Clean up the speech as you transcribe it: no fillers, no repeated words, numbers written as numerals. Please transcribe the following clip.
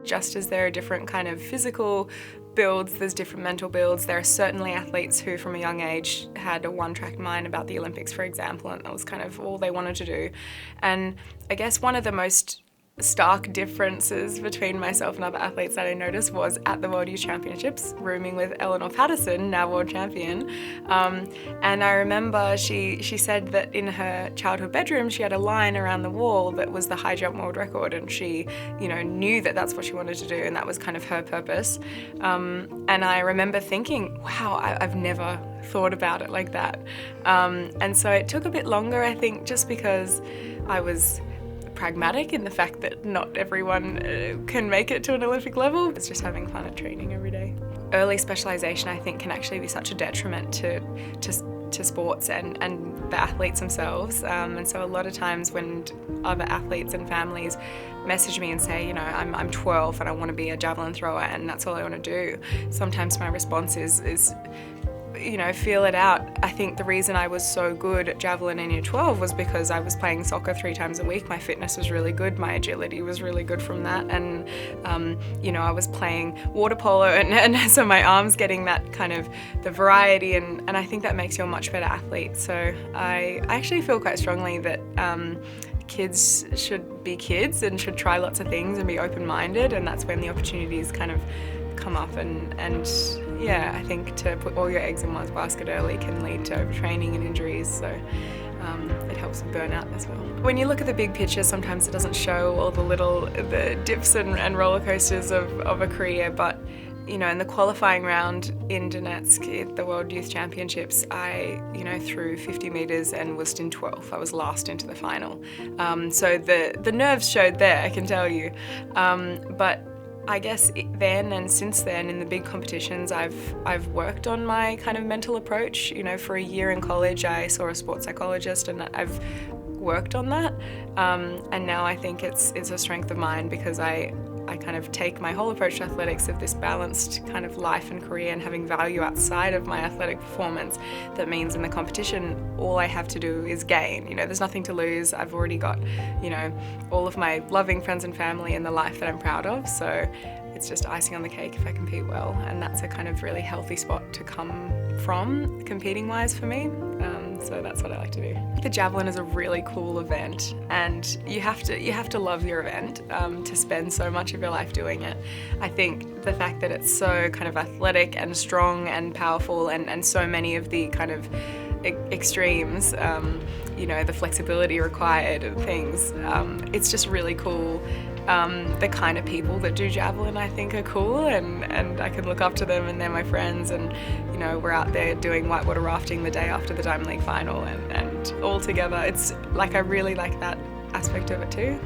Just as there are different kind of physical builds, there's different mental builds. There are certainly athletes who from a young age had a one-track mind about the Olympics, for example, and that was kind of all they wanted to do. And I guess one of the most stark differences between myself and other athletes that I noticed was at the World Youth Championships, rooming with Eleanor Patterson, now world champion. And I remember she said that in her childhood bedroom she had a line around the wall that was the high jump world record, and she, knew that that's what she wanted to do, and that was kind of her purpose. And I remember thinking, wow, I've never thought about it like that. And so it took a bit longer, I think, just because I was pragmatic in the fact that not everyone can make it to an Olympic level. It's just having fun at training every day. Early specialisation, I think, can actually be such a detriment to sports and the athletes themselves. And so a lot of times when other athletes and families message me and say, I'm 12 and I want to be a javelin thrower and that's all I want to do, sometimes my response is feel it out. I think the reason I was so good at javelin in year 12 was because I was playing soccer 3 times a week. My fitness was really good, my agility was really good from that, and I was playing water polo, and so my arms getting that kind of the variety, and I think that makes you a much better athlete. So I actually feel quite strongly that kids should be kids and should try lots of things and be open-minded, and that's when the opportunities kind of come up, and yeah, I think to put all your eggs in one's basket early can lead to overtraining and injuries, so it helps with burnout as well. When you look at the big picture, sometimes it doesn't show all the dips and roller coasters of a career, but in the qualifying round in Donetsk at the World Youth Championships, I threw 50 metres and was in 12th. I was last into the final. So the nerves showed there, I can tell you. But I guess then and since then in the big competitions I've worked on my kind of mental approach. For a year in college I saw a sports psychologist and I've worked on that, and now I think it's a strength of mine because I kind of take my whole approach to athletics of this balanced kind of life and career and having value outside of my athletic performance. That means in the competition all I have to do is gain. There's nothing to lose. I've already got all of my loving friends and family and the life that I'm proud of, so it's just icing on the cake if I compete well, and that's a kind of really healthy spot to come from competing wise for me. So that's what I like to do. The javelin is a really cool event, and you have to love your event to spend so much of your life doing it. I think the fact that it's so kind of athletic and strong and powerful, and so many of the kind of extremes, the flexibility required and things, it's just really cool. The kind of people that do javelin I think are cool, and I can look up to them, and they're my friends, and we're out there doing whitewater rafting the day after the Diamond League final, and all together. It's like I really like that aspect of it too.